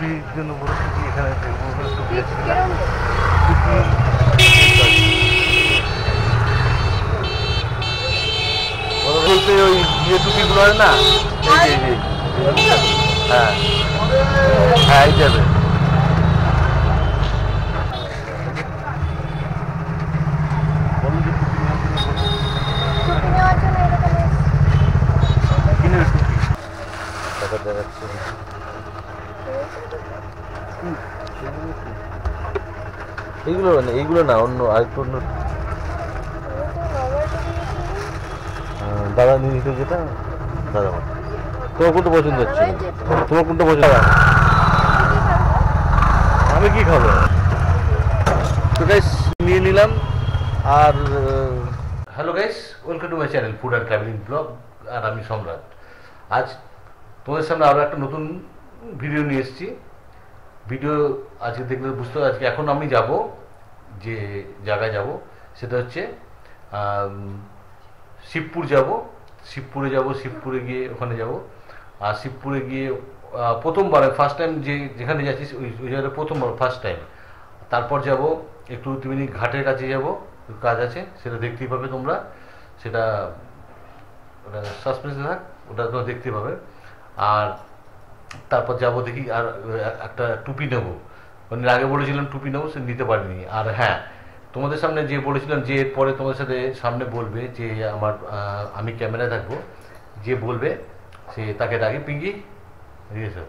টুপির জন্য বড় টুপি এখানে টুপি আছে বলতে ওই ইয়ে টুপিগুলো হয় না, এই যে হ্যাঁ হ্যাঁ এই যাবে এইগুলো না, এইগুলো না, অন্য আরেকটু অন্য দাদা নিয়ে দিত যেটা দাদা তোমার কোনটা পছন্দ হচ্ছে, তোমার কোনটা পছন্দ? আমি কি খাবো তো গাইস নিয়ে নিলাম। আর hello guys, welcome to my channel food and travelling blog. আর আমি সম্রাট। আজ তোমাদের সামনে আরও একটা নতুন ভিডিও নিয়ে এসেছি। ভিডিও আজকে দেখলে বুঝতে হবে, আজকে এখন আমি যাব যে জায়গায় যাব সেটা হচ্ছে শিবপুর যাব। শিবপুরে গিয়ে ওখানে যাব। আর শিবপুরে গিয়ে প্রথমবার ফার্স্ট টাইম যেখানে যাচ্ছি ওই জায়গাটা প্রথমবার ফার্স্ট টাইম। তারপর যাব একটু ত্রিবেণী ঘাটের কাছে যাব, কাজ আছে, সেটা দেখতেই পাবে তোমরা। সেটা ওটা সাসপেন্সে থাক, ওটা তোমরা দেখতে পাবে। আর তারপর যাব দেখি, আর একটা টুপি নেবো, মানে আগে বলেছিলাম টুপি নেবো, সে নিতে পারিনি। আর হ্যাঁ, তোমাদের সামনে যে বলেছিলাম যে এরপরে তোমাদের সাথে সামনে বলবে যে আমি ক্যামেরায় থাকবো, যে বলবে সে তাকে ডাকে পিঙ্কি। ঠিক আছে,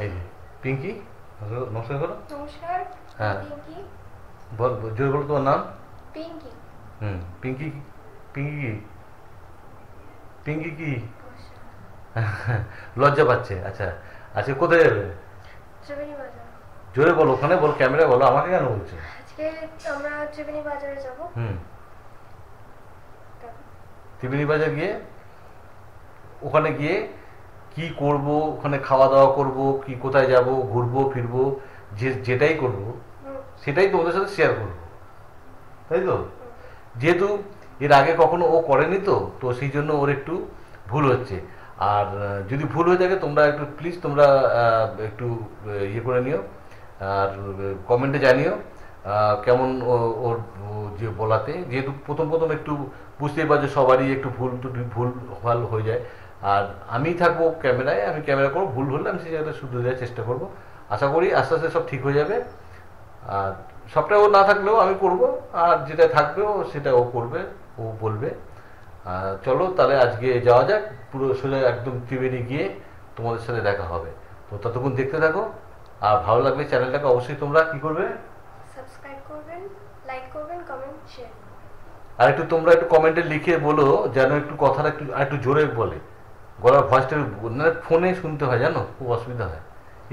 এই যে পিঙ্কি, নমস্কার করো। নমস্কার। হ্যাঁ পিঙ্কি। বল, জোরে বলো তোমার নাম। পিঙ্কি। পিঙ্কি। পিঙ্কি পিঙ্কি কি লজ্জা পাচ্ছে? আচ্ছা আচ্ছা, কোথায় যাবে? ত্রিবেণী বাজার। জোরে বলো, ওখানে বল, ক্যামেরায় বলো, আমাকে কেন বলছো? আজকে আমরা ত্রিবেণী বাজারে যাব। ত্রিবেণী বাজার গিয়ে ওখানে গিয়ে কি করব, ওখানে খাওয়া দাওয়া করব, কি কোথায় যাব, ঘুরবো ফিরবো, যেটাই করব সেটাই তোমাদের সাথে শেয়ার করবো, তাই তো? যেহেতু এর আগে কখনো ও করেনি, তো সেই জন্য ওর একটু ভুল হচ্ছে। আর যদি ভুল হয়ে থাকে তোমরা একটু প্লিজ তোমরা একটু ইয়ে করে নিও, আর কমেন্টে জানিও কেমন ওর যে বলাতে। যেহেতু প্রথম একটু বুঝতেই পারছো, সবারই একটু ভুল ভাল হয়ে যায়। আর আমি থাকবো ক্যামেরায়, আমি ক্যামেরা করবো, ভুল হলে আমি সেই জায়গাটা শুধরে দেওয়ার চেষ্টা করবো। আশা করি আস্তে আস্তে সব ঠিক হয়ে যাবে। আর সবটা ও না থাকলেও আমি করব, আর যেটা থাকবে সেটা ও করবে, ও বলবে। চলো তাহলে আজকে যাওয়া যাক, পুরো সোজা একদম ত্রিবেণী গিয়ে তোমাদের সাথে দেখা হবে। তো ততক্ষণ দেখতে থাকো। আর ভালো লাগলে চ্যানেলটাকে অবশ্যই তোমরা কি করবে, সাবস্ক্রাইব করবেন, লাইক করবেন, কমেন্ট শেয়ার করবেন। আর একটু তোমরা একটু কমেন্টে লিখে বলো যেন একটু কথাটা একটু জোরে বলে, গলার ভয়েসটা না ফোনে শুনতে হয়, জানো খুব অসুবিধা হয়।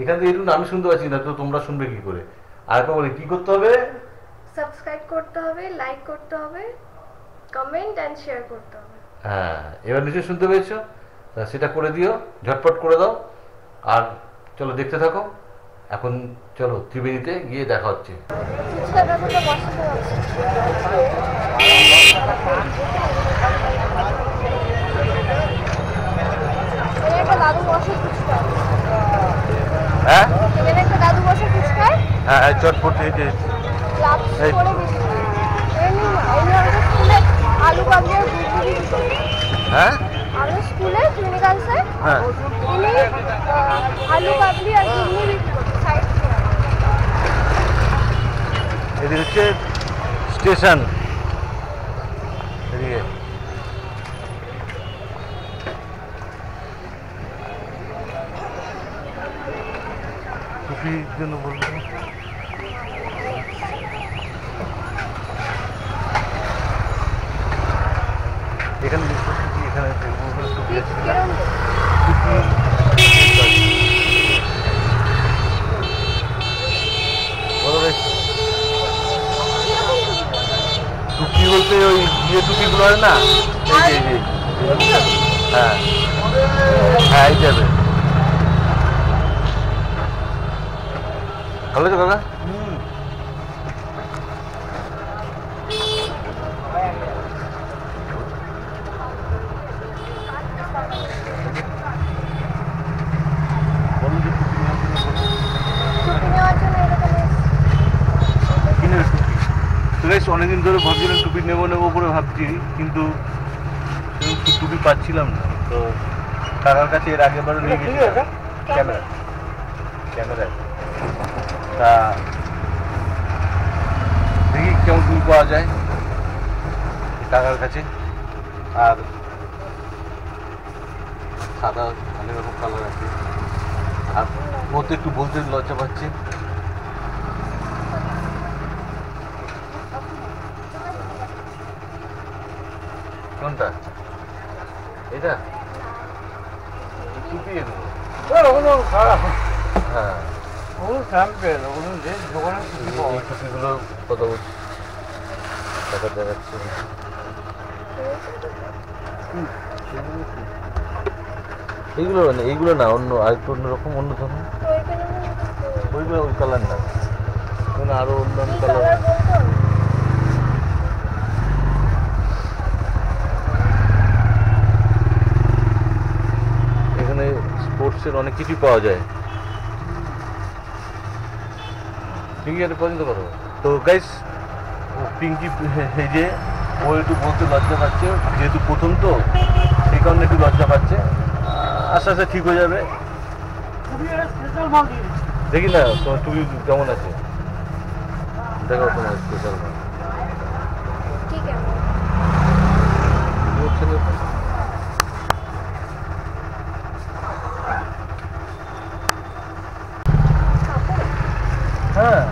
এখান থেকে একটু আমি শুনতে পাচ্ছি না, তো তোমরা শুনবে কি করে? আর একবার বলে কি করতে হবে? সাবস্ক্রাইব করতে হবে, লাইক করতে হবে, কমেন্ট এন্ড শেয়ার করতে হবে। হ্যাঁ, এবার নিশ্চয়ই শুনতে পেয়েছো, সেটা করে দিও, ঝটপট করে দাও। আর চলো দেখতে থাকো। এখন চলো ত্রিবেণীতে গিয়ে দেখা হচ্ছে। হ্যাঁ হ্যাঁ চটপট আলু কাবলি, হ্যাঁ আমি স্কুলে ক্লিনিক্যাল স্যার, হ্যাঁ তিনি আলু কাবলি আর ঘুগনি সাইড। এদিকে হচ্ছে স্টেশন, এদিকে টুপির জন্য বলবো। এখানে এখানে টুপি আছে, টুপি বলতে ওই ইয়ে টুপিগুলো হয় না, এই যে হ্যাঁ হ্যাঁ এই যাবে। ভালো তো কাকা? গাইস অনেকদিন ধরে ভাবছিলাম টুপি নেবো নেবো করে ভাবছি, কিন্তু টুপি পাচ্ছিলাম না। তো কাকার কাছে এর আগেবারও নিয়ে গেছি ক্যামেরা তা দেখি কেমন টুপি পাওয়া যায় কাকার কাছে। আর সাদা অনেক রকম কালার আছে, আর ও তো একটু বলতে লজ্জা পাচ্ছে। কোনটা? এটা টুপি খারাপ হ্যাঁ, ওগুলো স্যাম্পেল, ওগুলো যে দোকানে এই টুপিগুলো কত বলছি টাকা দেখাচ্ছে। এইগুলো না, এইগুলো না, অন্য আরেকটু অন্যরকম, অন্য ধরনের ওইগুলো, ওই কালার না, মানে আরো অন্যান্য কালার। এখানে স্পোর্টসের অনেক কিছুই পাওয়া যায়। পিঙ্কি এটা পছন্দ করো তো গাইস। পিঙ্কি এই যে ও একটু বলতে লজ্জা পাচ্ছে, যেহেতু প্রথম তো সেই কারণে একটু লজ্জা পাচ্ছে। আস্তে আস্তে ঠিক হয়ে যাবে। দেখি না তোমার টুপি কেমন আছে, দেখো তোমার স্পেশাল মাল। ঠিক আছে হ্যাঁ,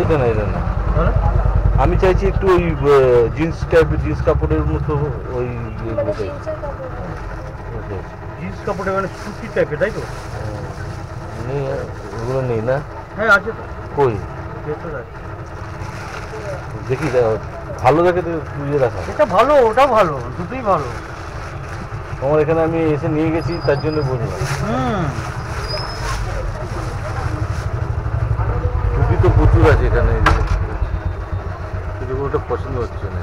এটা না, এটা না, আমি চাইছি একটু ওই জিন্স টাইপের, জিন্স কাপড়ের মতো ওই মানে জিন্সের কাপড় জিন্স কাপড়ে মানে সুতি টাইপের, তাই তো? নেই, ওগুলো নেই না? হ্যাঁ আছে তো, কই ভেতরে আছে। দেখি ভালো দেখে তুই রাখা। এটা ভালো, ওটা ভালো, দুটোই ভালো। আমার এখানে আমি এসে নিয়ে গেছি, তার জন্য বললাম। টুপি তো প্রচুর আছে এখানে, কিন্তু ওটা পছন্দ হচ্ছে না।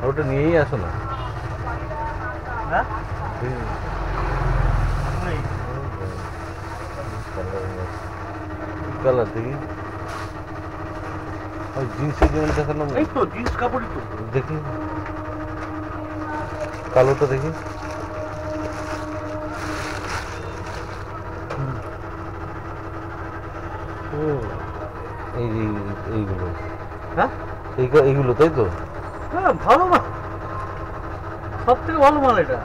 ওটা নিয়েই আসো না। হ্যাঁ কালার দেখি, ওই জিন্সের যেমন দেখানো, এই তো জিন্স কাপড়ই তো। দেখি কালোটা দেখি। ও এইগুলো, হ্যাঁ এইগুলো তাই তো? হ্যাঁ ভালো মাল, সব থেকে ভালো মাল এটা।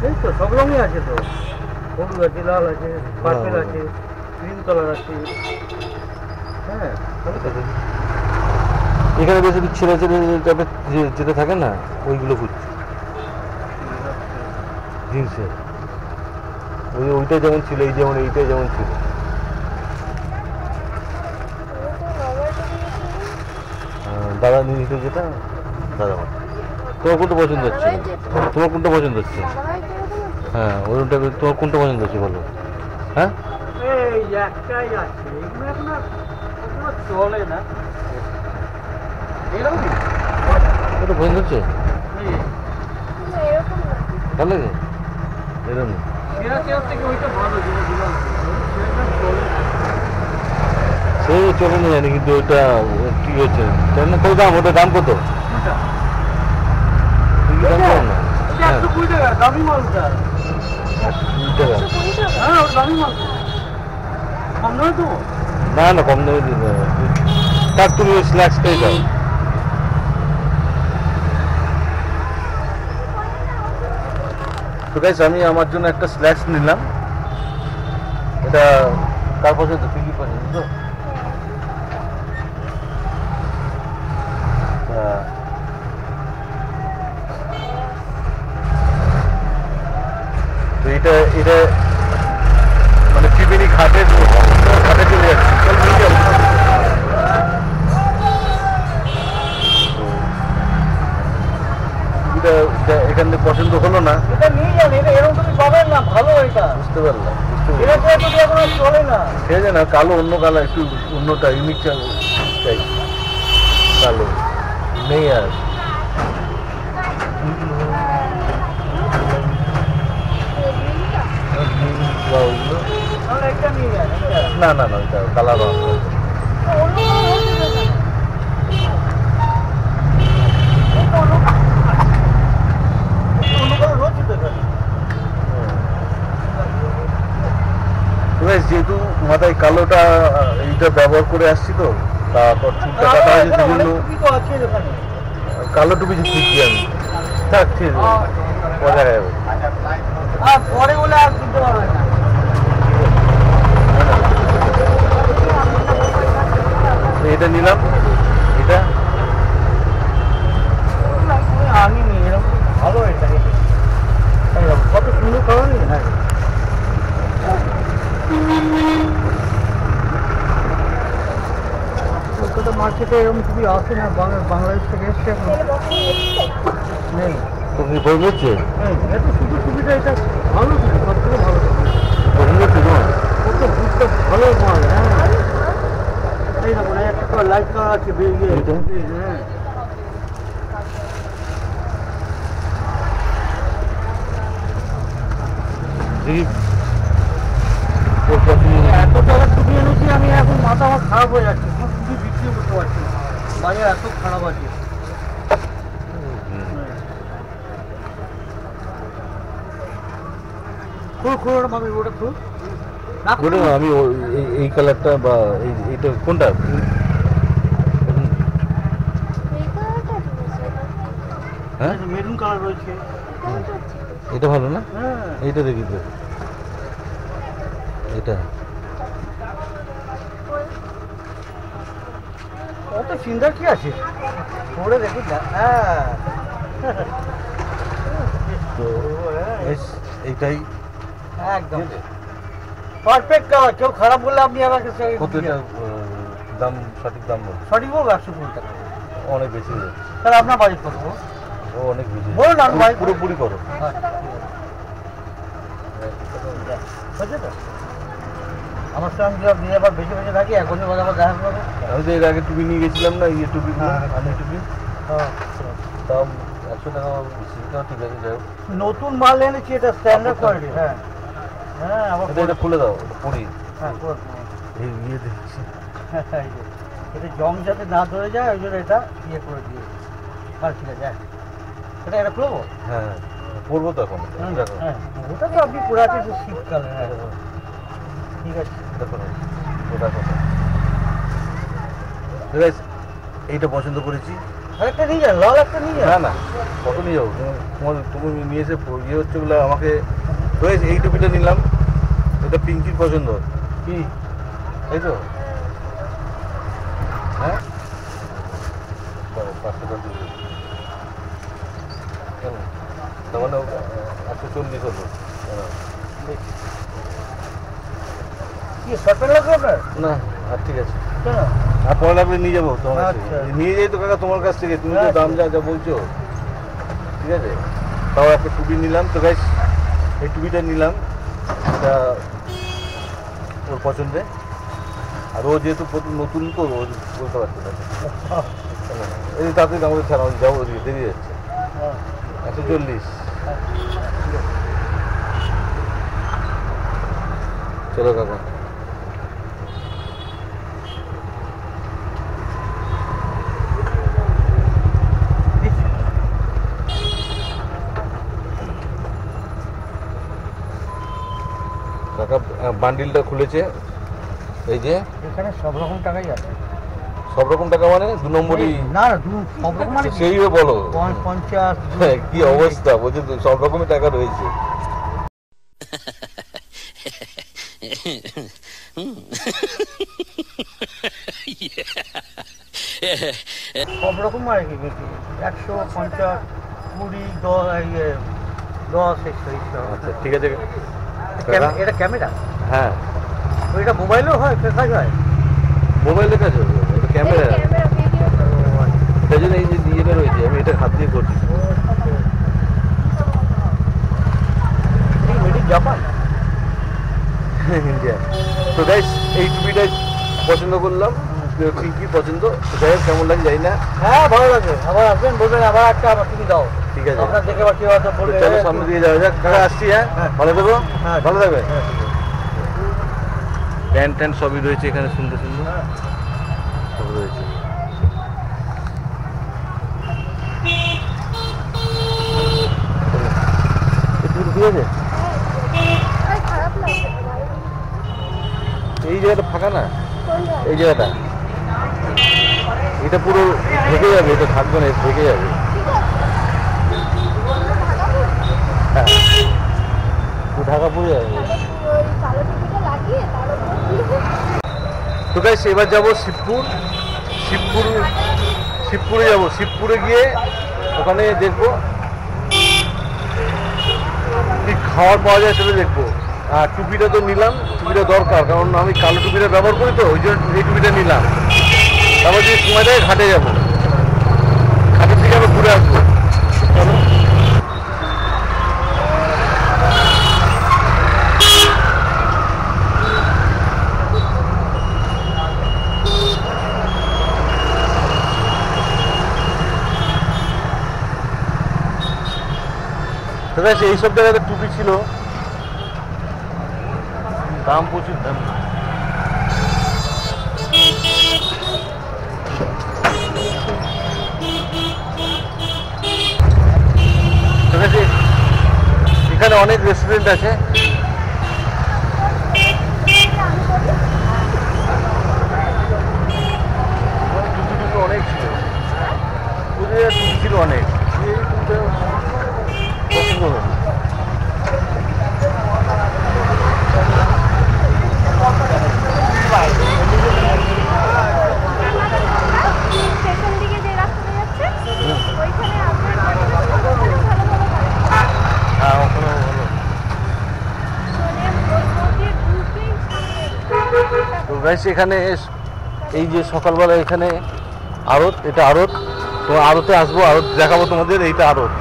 এই তো সব রঙই আছে তো, হলুদ আছে, লাল আছে, পার্পেল আছে, গ্রিন কালার আছে। হ্যাঁ এখানে বেশি ছেলে ছেলে টাইপের যেটা থাকে না, ওইগুলো খুঁজছি জিন্সের। ওইটা যেমন ছিল, এই যেমন এইটাই যেমন ছিল। দাদা নিয়ে নিতে যেটা, দাদা তোমার কোনটা পছন্দ হচ্ছে? তোমার কোনটা পছন্দ হচ্ছে? হ্যাঁ ওরকম টাইপের তোমার কোনটা পছন্দ হচ্ছে বলো? হ্যাঁ এই একটাই আছে, এগুলো এখন আর চলে না। এরকম ওটা পছন্দ হচ্ছে, এরকম না ভালো লাগে এরকম। সেরা চেয়ার থেকে ওইটা ভালো, যেটা দিলাম চলে না। সে চলে না জানি, কিন্তু ওইটা ঠিক হচ্ছে না। কত দাম? ওটার দাম কত? কোনটা? তুমি দাম করো না। এটা 120 টাকা, দামি মাল ওটা। 120 টাকা? 120 টাকা হ্যাঁ ওটা দামি মাল, কম নয় তো। না না, কম দামে দিবে না। তার তুমি ওই স্ন্যাক্সটাই দাও। তো গাইস আমি আমার জন্য একটা স্ন্যাক্স নিলাম। এটা কার পছন্দ? পিঙ্কি পছন্দ তো? তো এটা মানে ত্রিবেণী ঘাটে চলে যাচ্ছে। চল নিয়ে যাবো। পছন্দ হলো না। এটা নিয়ে যান, এটা এরকম তুমি পাবেন না, ভালো এটা। বুঝতে পারলাম, এটা তো এখন আর চলে না। ঠিক আছে না, কালো অন্য কালার একটু অন্যটা ইউনিক চাই, কালো নেই আর। তাহলে একটা নিয়ে যান, এটা। না না না, ওইটা কালার অন্য কারো রয়েছে তো এখানে। যেহেতু মাথায় কালোটা এইটা ব্যবহার করে আসছি তো, তারপর চুলটা কাটা হয়েছে সেজন্য টুপি তো আছে এখানে। কালো টুপি কিনছি আমি। থাক, ঠিক আছে, পরে দেখা যাবে। আর পরে বলে আর কিনতে পারবে না। এটা নিলাম, এটা আনিনি, এরকম ভালো এটা। কত সুন্দর কালার নেই। হ্যাঁ, কলকাতা মার্কেটে এরকম টুপি আসে না, বাংলাদেশ থেকে এসছে এখন। নেই, তুমি পছন্দ হচ্ছে? এত শুধু টুপিটা, এটা ভালো টুপি, সব থেকে ভালো টুপি। পছন্দ হচ্ছে তোমার? কত বুঝতে ভালো মাল। হ্যাঁ, এই না মানে একটা লাইট কালার আছে বেরিয়ে। এইটা? হ্যাঁ, দেখি তোর পছন্দ। এত টাকা টুপি এনেছি আমি, এখন মাথা আমার খারাপ হয়ে যাচ্ছে। কোনো টুপি বিক্রি করতে পারছি না, বাজার এত খারাপ আছে। খুব খুব আমি ওটা খুব বলুন না, আমি এই কালারটা বা এইটা কোনটা? হ্যাঁ, মেরুন কালার রয়েছে। এটা ভালো না? হ্যাঁ, এইটা দেখি তো, এটা কত চিন্তার কি আছে, পরে দেখুন না। হ্যাঁ, তো এইটাই একদম পারফেক্ট কালার। কেউ খারাপ বললে আপনি আমাকে কত এটা দাম, সঠিক দাম বল। সঠিক বলবো 120 টাকা। অনেক বেশি হয়ে যাচ্ছে। তাহলে আপনার বাজেট কত? ও অনেক বেশি। বলুন না, আমি বাজেট পুরোপুরি করো। হয়েছে তো? আমার সঙ্গে আপনি আবার বেশি বেশি থাকি, এক বছর পরে আবার দেখা করবো। আমি তো এর আগে টুপি নিয়ে গেছিলাম না, ইয়ে টুপি, আনি টুপি, দাম 100 টাকা বেশি। ঠিক আছে, যাই হোক। নতুন মাল এনেছি, এটা স্ট্যান্ডার্ড কোয়ালিটি। হ্যাঁ হ্যাঁ, আবার এটা খুলে দাও, এটা পরি। হ্যাঁ, এই ইয়ে দেখছি, এটা জং যাতে না ধরে যায়, ওই জন্য এটা ইয়ে করে দিয়ে। আর ঠিক আছে, এটা এটা খুলবো। হ্যাঁ পরবো তো এখন। দেখো হ্যাঁ, ওটা তো আপনি পুরো আছে শীতকালে। হ্যাঁ, ঠিক আছে। দেখো না, ওটা কথা। ঠিক আছে, এইটা পছন্দ করেছি। আরেকটা নিয়ে যান, লাল একটা নিয়ে না যান। না, কত নিয়ে যাবো? তুমি নিয়ে এসে ইয়ে হচ্ছে বলে আমাকে। হয়েছে, এই টুপিটা নিলাম, এটা পিঙ্কির পছন্দ। কি তাই তো? হ্যাঁ, 500 টাকা দিয়ে দেবো। কেন? তার মানে 140 হলো। কি শর্ট প্যান্ট লাগবে আপনার? না, আর ঠিক আছে। কেন? আর পরে লাগলে নিয়ে যাবো তোমার কাছ থেকে। আচ্ছা। নিয়ে যাই তো কাকা তোমার কাছ থেকে, তুমি তো দাম যা যা বলছো। ঠিক আছে, তাও একটা টুপি নিলাম তো গাইস, এই টুপিটা নিলাম, এটা ওর পছন্দে। আর ও যেহেতু নতুন তো, ও বলতে পারছে না। এই তাড়াতাড়ি আমাদের ছাড়া, যাবো, ওদিকে দেরি যাচ্ছে। 140। চলো কাকা। কাকা বান্ডিলটা খুলেছে, এই যে এখানে সব রকম টাকাই আছে। সব রকম টাকা মানে 2 নম্বরই। না না, সব রকম মানে সেই বলো 50। হ্যাঁ, কি অবস্থা বলছে, সব রকমের টাকা রয়েছে। সব রকম মানে কি 150, 20, 10, আচ্ছা ঠিক আছে। এটা ক্যামেরা। হ্যাঁ, ওইটা মোবাইলেও হয়, কাজ হয়। মোবাইলের কাজ হবে, এটা ক্যামেরা। ক্যামেরা ভিডিও তাই জন্য এই যে ইয়েটা রয়েছে, আমি এটা হাত দিয়ে করছি। Japan India. তো গাইস এই টুপিটাই পছন্দ করলাম, কি পছন্দ, যাই হোক কেমন লাগে জানি না। হ্যাঁ ভালো লাগে, আবার আসবেন বলবেন আবার একটা আবার তুমি দাও। ঠিক আছে, আপনার দেখে আবার কেউ হয়তো তো বলবে চলো সামনে দিয়ে যাওয়া যাক। কাকা আসছি, হ্যাঁ ভালো থাকো, ভালো থাকবে। প্যান্ট ট্যান্ট সবই রয়েছে এখানে, সুন্দর সুন্দর সব রয়েছে। ঠিক আছে, আর খারাপ লাগছে না, ভালো লাগছে। এই জায়গাটা ফাঁকা না, কোন জায়গায়? এই জায়গাটা এটা পুরো ঢেকে যাবে, এটা থাকবে না, ঢেকে যাবে। হ্যাঁ পুরো ঢাকা পড়ে যাবে। ওই কালো টুপিটা লাগিয়ে তার উপর দিয়ে তো গাইস এবার যাবো শিবপুর। শিবপুরে যাবো, শিবপুরে গিয়ে ওখানে দেখবো কি খাবার পাওয়া যায় সেটা দেখবো। আর টুপিটা তো নিলাম, টুপিটা দরকার, কারণ আমি কালো টুপিটা ব্যবহার করি, তো ওই জন্য এই টুপিটা নিলাম। তারপর যদি সময় দেয় ঘাটে যাবো, ঘাটের থেকে আবার ঘুরে আসবো। চলো এইসব জায়গাতে টুপি ছিল, দাম প্রচুর দাম। এখানে অনেক রেস্টুরেন্ট আছে, অনেক ছিল, টুপি ছিল অনেক। পছন্দ হলো। স্টেশন দিকে যে রাস্তাটা যাচ্ছে ওইখানে আপনার ভালো ভালো হ্যাঁ ওখানে ভালো। মানে ওই নদীর ঢুকেই সামনে তো গাইস এখানে এই যে সকালবেলা এখানে আড়ত, এটা আড়ত, তো আড়তে আসবো, আড়ত দেখাবো তোমাদের, এইটা আড়ত।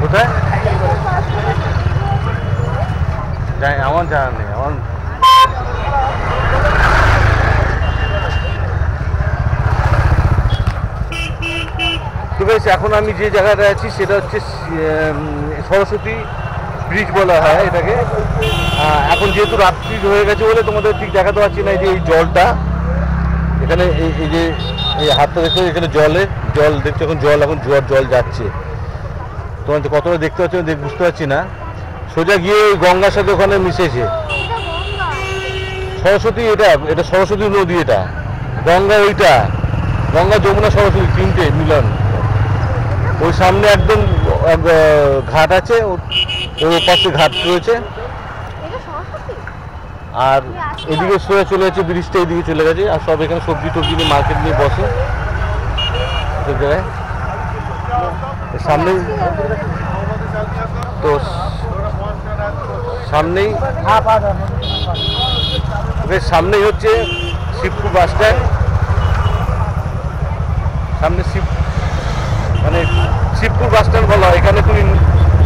কোথায় যাই আমার জানা নেই, আমার তো বেশ। এখন আমি যে জায়গাটা আছি সেটা হচ্ছে সরস্বতী ব্রিজ বলা হয় এটাকে। এখন যেহেতু রাত্রি হয়ে গেছে বলে তোমাদের ঠিক দেখাতে পারছি না। এই যে এই জলটা এখানে, এই যে এই হাতটা দেখছো এখানে জল দেখছো, এখন জোয়ার জল যাচ্ছে, তোমার কতটা দেখতে পাচ্ছ বুঝতে পারছি না। সোজা গিয়ে ওই গঙ্গার সাথে ওখানে মিশেছে। সরস্বতী এটা সরস্বতী নদী, এটা গঙ্গা, ওইটা গঙ্গা যমুনা সরস্বতী তিনটে মিলন। ওই সামনে একদম ঘাট আছে, ওর পাশে ঘাট রয়েছে, আর এদিকে সোজা চলে যাচ্ছে ব্রিজটা, এদিকে চলে গেছে। আর সব এখানে সবজি টবজি নিয়ে মার্কেট নিয়ে বসে সব জায়গায়। সামনেই তো, সামনেই সামনেই হচ্ছে শিবপুর বাস স্ট্যান্ড। সামনে মানে শিবপুর বাস স্ট্যান্ড বলা হয়। এখানে তুমি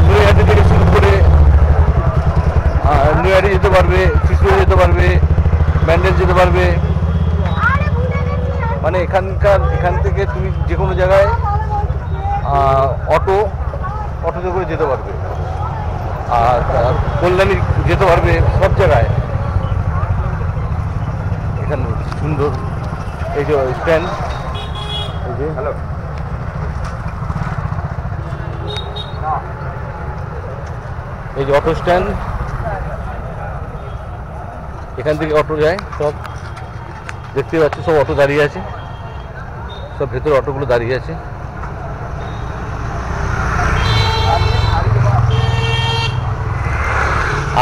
নৈহাটি থেকে শুরু করে নৈহাটি যেতে পারবে, চিত্তৌড় যেতে পারবে, ব্যান্ডেল যেতে পারবে। মানে এখান থেকে তুমি যে কোনো জায়গায় অটোতে করে যেতে পারবে, আর কল্যাণী যেতে পারবে, সব জায়গায়। এখানে সুন্দর এই যে স্ট্যান্ড, এই যে হ্যালো, এই যে অটো স্ট্যান্ড, এখান থেকে অটো যায় সব, দেখতে পাচ্ছি সব অটো দাঁড়িয়ে আছে, সব ভেতরে অটোগুলো দাঁড়িয়ে আছে।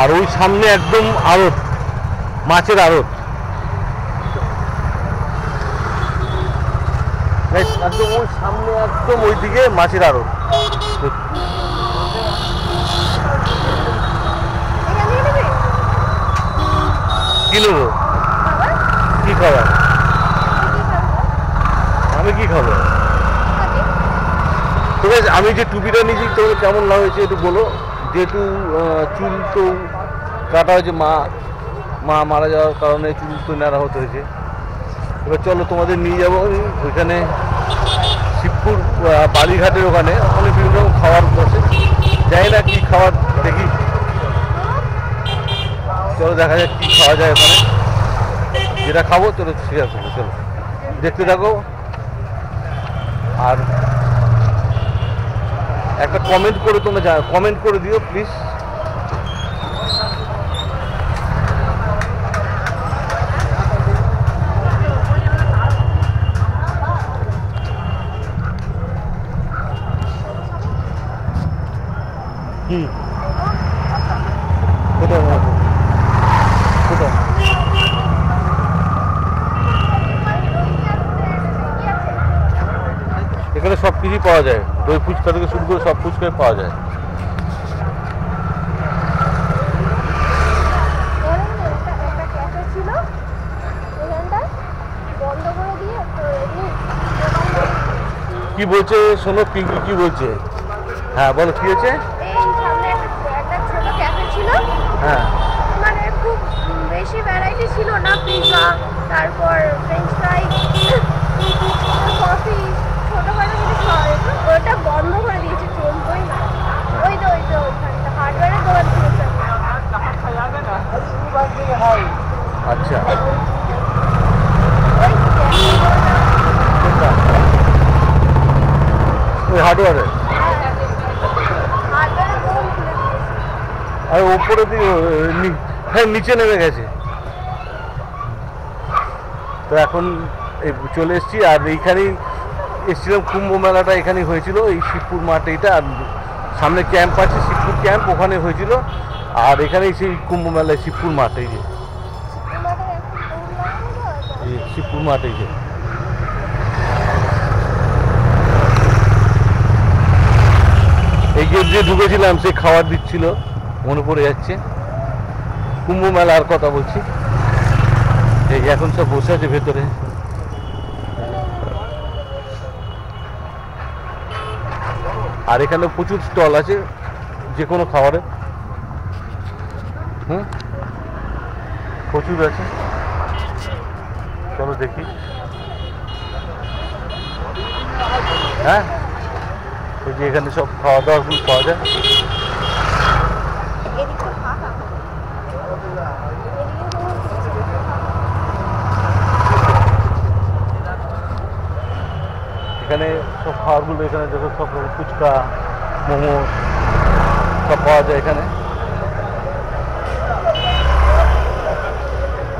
আর ওই সামনে একদম আড়ত, মাছের আড়ত, একদম ওই সামনে একদম ওইদিকে মাছের আড়ত। কি নেবো? কি খাবার? আমি কি খাবো? ঠিক আছে, আমি যে টুপিটা নিয়েছি তোর কেমন লাগছে একটু বলো। যেহেতু চুল তো কাটা হয়েছে, মা মারা যাওয়ার কারণে চুল তো নেড়া হতে হয়েছে। এবার চলো তোমাদের নিয়ে যাবো ওইখানে শিবপুর বালিঘাটের ওখানে অনেক বিভিন্ন রকম খাবার বসে, যাই না কি খাবার দেখি, চলো দেখা যাক কি খাওয়া যায় ওখানে। যেটা খাবো চলো শেয়ার করবো, চলো দেখতে থাকো। আর একটা কমেন্ট করে তোমরা কমেন্ট করে দিও প্লিজ। কি কোথায় কোথায়? এখানে সব কিছুই পাওয়া যায়, দই ফুচকা থেকে শুরু করে সব ফুচকাই পাওয়া যায়। কি বলছে শোনো, পিঙ্কি কি বলছে? হ্যাঁ বলো কি হয়েছে? হ্যাঁ মানে খুব বেশি ভ্যারাইটি ছিল না, পিৎজা, তারপর ফ্রেঞ্চ ফ্রাই, কফি, ছোটখাটো জিনিস পাওয়া যেত। ওটা বন্ধ করে দিয়েছে, চলতোই না। ওই তো ওইখানটা হার্ডওয়্যারের দোকান ছিল। আচ্ছা ওই হার্ডওয়ারে আর ওপরে দিয়ে হ্যাঁ নিচে নেমে গেছে। তো এখন চলে এসেছি, আর এইখানেই এসেছিলাম, কুম্ভ মেলাটা এখানেই হয়েছিল, এই শিবপুর মাঠে। এটা আর সামনে ক্যাম্প আছে, শিবপুর ক্যাম্প, ওখানে হয়েছিল। আর এখানেই সেই কুম্ভ মেলায় শিবপুর মাঠে, এই যে শিবপুর মাঠে, এই যে এই গেট দিয়ে ঢুকেছিলাম, সে খাবার দিচ্ছিল, মনে পড়ে যাচ্ছে। কুম্ভ মেলার কথা বলছি। এই এখন সব বসে আছে ভেতরে। আর এখানে প্রচুর স্টল আছে যে কোনো খাবারের, প্রচুর আছে। চলো দেখি। হ্যাঁ এই যে এখানে সব খাওয়া দাওয়াগুলো পাওয়া যায়। এখানে সব খাবারগুলো, এখানে দেখো সব ফুচকা, মোমো সব পাওয়া যায় এখানে।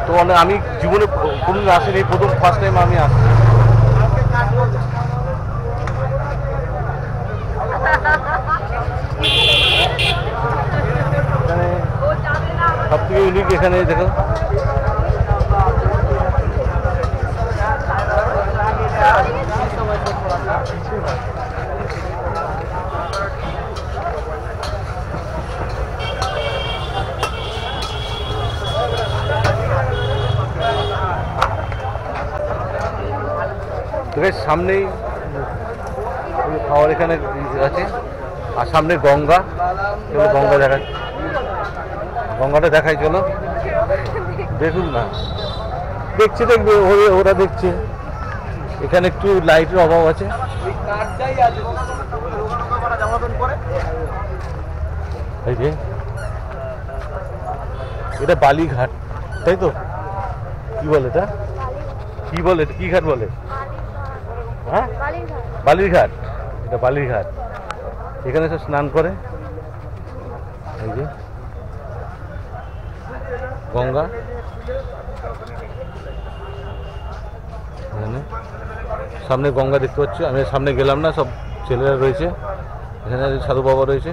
তো আমি জীবনে কোনোদিন আসিনি, প্রথম ফার্স্ট টাইম আমি আসছি। এখানে সব থেকে ইউনিক, এখানে দেখো সামনেই খাওয়ার এখানে আছে। আর সামনে গঙ্গা, চলো গঙ্গা দেখাই, গঙ্গাটা দেখাই, চলো দেখুন না, দেখছে, দেখবে ওরা দেখছে। এখানে একটু লাইটের অভাব আছে। এই যে এটা বালিঘাট, তাই তো? কি বলে এটা, কি বলে, কি ঘাট বলে? হ্যাঁ বালিরঘাট, এটা বালিরঘাট। এখানে সব স্নান করে। এই যে গঙ্গা, এখানে সামনে গঙ্গা দেখতে পাচ্ছি। আমি সামনে গেলাম না, সব ছেলেরা রয়েছে এখানে, সাধু বাবা রয়েছে,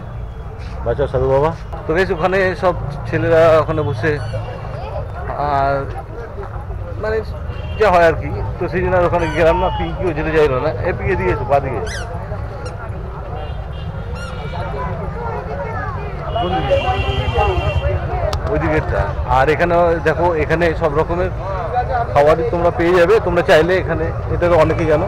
বাচ্চা সাধু বাবা। তো গেছে ওখানে সব ছেলেরা ওখানে বসে, আর মানে যা হয় আর কি, তো সেই জন্য আর ওখানে গেলাম না। পিঙ্কিও যেতে চাইলো না, পিকে দিয়েছে পা দিকে। ওই দিকেরটা। আর এখানে দেখো, এখানে সব রকমের খাবারই তোমরা পেয়ে যাবে, তোমরা চাইলে এখানে। এটা তো অনেকেই গেল।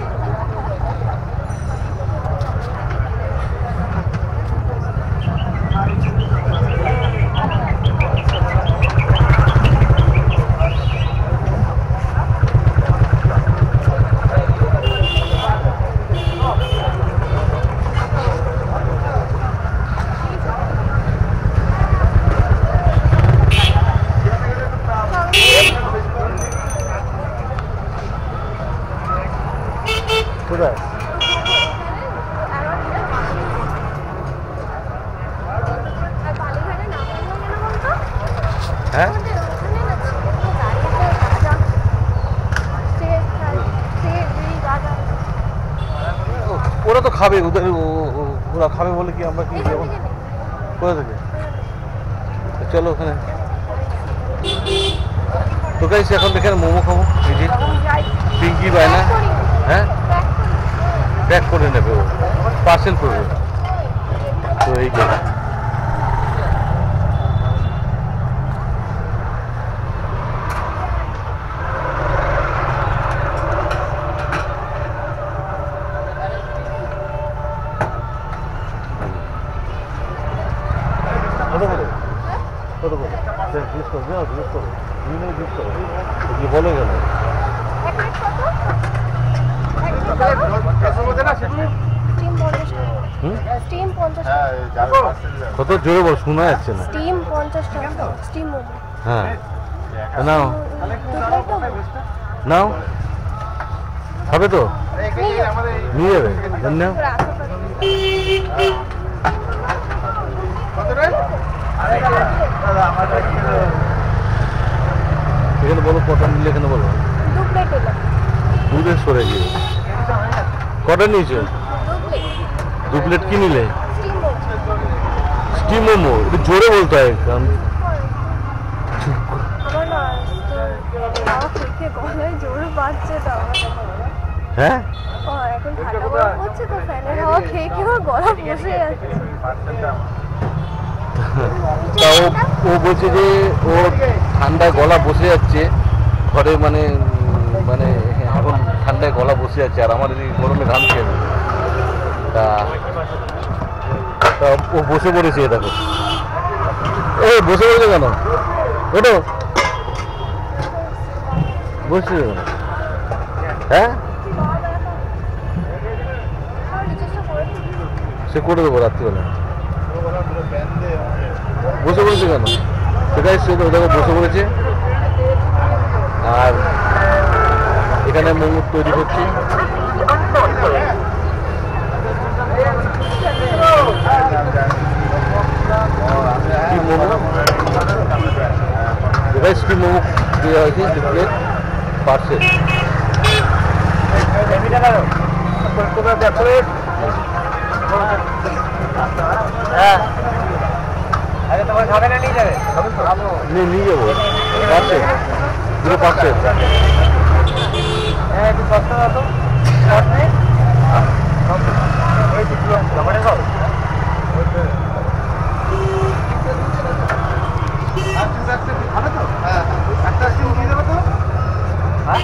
কোথায়? হ্যাঁ, ওরা তো খাবে, ওদের ওরা খাবে বলে কি আমরা কি যাবো? কোথা থেকে? চলো ওখানে। তো গাইস এখন এখানে মোমো খাবো। এই যে পিঙ্কি বায়না, হ্যাঁ প্যাক করে নেবে, ও পার্সেল করবে। তো এই যে কত করে? কত করে? জিজ্ঞেস করো, যাও জিজ্ঞেস করো, জিজ্ঞেস করো, বলে গেল। কত জোরে বল, শোনা যাচ্ছে না। স্টিম 50 টাকা, স্টিম মোমো। হ্যাঁ নাও নাও, খাবে তো নিয়ে যাবে। ধন্যবাদ। এখানে বলো কটা নিলে, এখানে বলো। 2 প্লেট এলো। দুধের সরে গিয়ে কটা নিয়েছো? 2 প্লেট কি নিলে? স্টিম মোমো। একটু জোরে বলতে হয়, কারণ আমার না খাওয়া খেয়ে গলায় জোর পাচ্ছে তো। হ্যাঁ এখন ঠান্ডা গরম হচ্ছে তো, ফ্যানের হাওয়া খেয়ে খেয়ে আমার গলা বসে যাচ্ছে। তা ও বলছে যে ও ঠান্ডায় গলা বসে যাচ্ছে ঘরে, মানে মানে এখন ঠান্ডায় গলা বসে যাচ্ছে, আর আমার এই গরমে ঘামছে। তা ও বসে পড়েছে, দেখো। ও বসে পড়েছে কেন? ওটো বসে কেন? হ্যাঁ সে করে দেবো রাত্রিবেলা। বসে পড়েছে কেন? সেটাই সে দেখো বসে পড়েছে। আর এখানে মোমো তৈরি করছি। স্টিম মোমো, এবার স্টিম মোমো দেওয়া হয়েছে 2 প্লেট পার্সেল। হ্যাঁ, আরে তোমার খাবে না, নিয়ে যাবে? নিয়ে যাবো পার্সেল, দুটো পার্সেল। হ্যাঁ, একটু কষ্ট হতো। এই দুটো জমানে খাও। খাবে তো? হ্যাঁ, একটা স্টিম দিয়ে দেবো তো। হ্যাঁ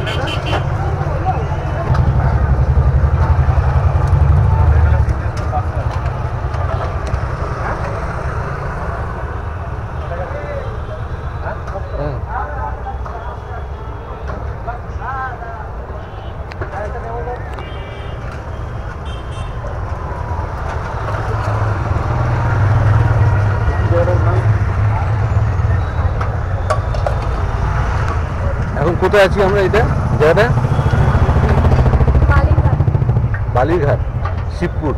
এখন কোথায় আছি আমরা? এটা জায়গাটা বালিঘাট, শিবপুর।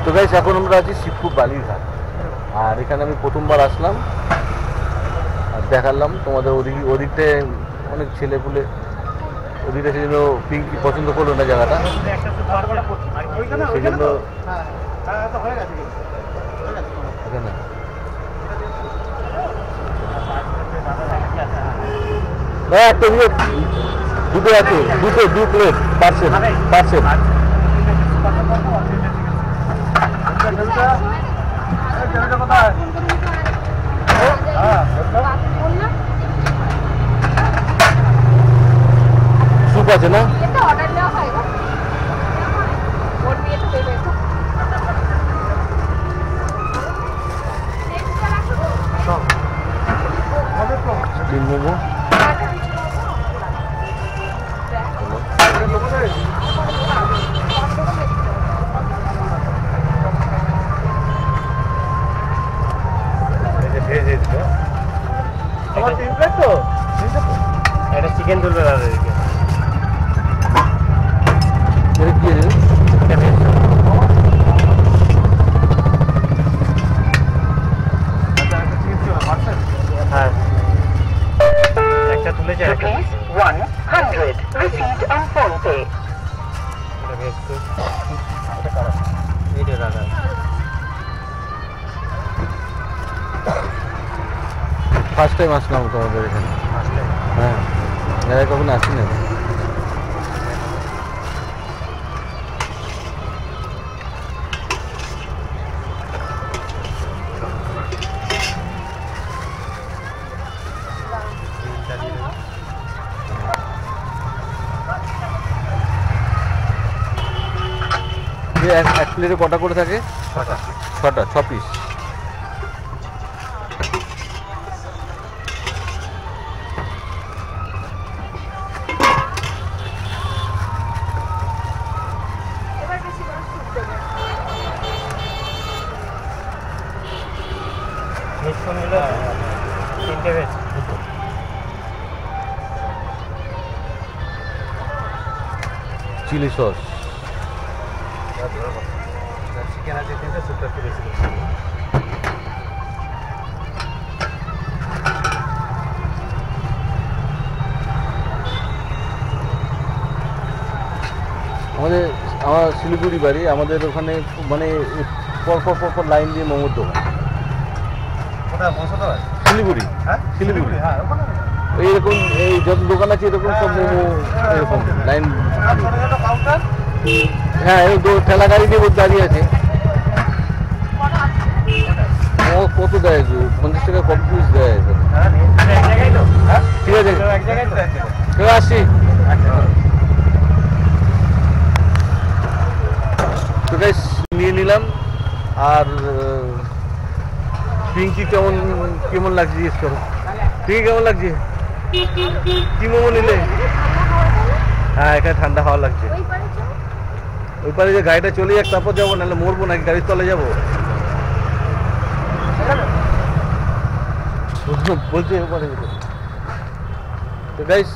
তো গাইস এখন আমরা আছি শিবপুর বালিঘাট। আর এখানে আমি প্রথমবার আসলাম, আর দেখালাম তোমাদের। ওদিকটায় অনেক ছেলে পুলে, ওদিকটা সেই জন্য পিঙ্কি পছন্দ করলো না জায়গাটা, সেই জন্য এখানে হ্যাঁ একটা দিয়ে দুটো আছে, দু প্লেট পার্সেল পার্সেল। স্যুপ আছে না? অর্ডার দেওয়া হয় গো ওর দিয়ে তো দেবে তো ডিম মোমো আমার 3 প্লেট তো এটা চিকেন তুলবে দাদা এদিকে এটা কি আছে? এটা ভেজ হ্যাঁ একটা তুলেছে একটা 100 received on PhonePe. এটা ভেজ তো এটা কারা এইটা দাদা ফার্স্ট টাইম আসলাম তোমাদের এখানে। হ্যাঁ এর আগে কখনো আসি না। এক প্লেটে কটা করে থাকে? 6টা 6 পিস। এবার বেশি করে স্যুপ দেবে ভেজ কোন হলো 3টে ভেজ চিলি সস চিকেন আছে 3টে স্যুপটা একটু বেশি আমার শিলিগুড়ি বাড়ি, আমাদের ওখানে মানে পর লাইন দিয়ে মোমোর দোকান। কোথায় বংশধর শিলিগুড়ি হ্যাঁ শিলিগুড়ি হ্যাঁ ওখানে এইরকম এই যত দোকান আছে এরকম সব মোমো এরকম লাইন। ছোট ছোট কাউন্টার হ্যাঁ এই ঠেলা গাড়ি দিয়ে দাঁড়িয়ে আছে। ও কত দেয়? 50 টাকা কম পিস দেয়। হ্যাঁ এক জায়গায় তো হ্যাঁ ঠিক আছে এক জায়গায় তো কেউ আসছি তো গাইস নিয়ে নিলাম। আর পিঙ্কি কেমন লাগছে জিজ্ঞেস করো। পিঙ্কি কেমন লাগছে? কি মোমো নিলে? হ্যাঁ এখানে ঠান্ডা হাওয়া লাগছে। ওই পারে চল ওই পারে যে গাড়িটা চলে যাক তারপর যাবো, নাহলে মরবো নাকি গাড়ির তলে যাবো। বলছে ওপারে যেতে। তো গাইস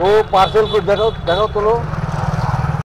ও পার্সেল করে দেখাও তোলো।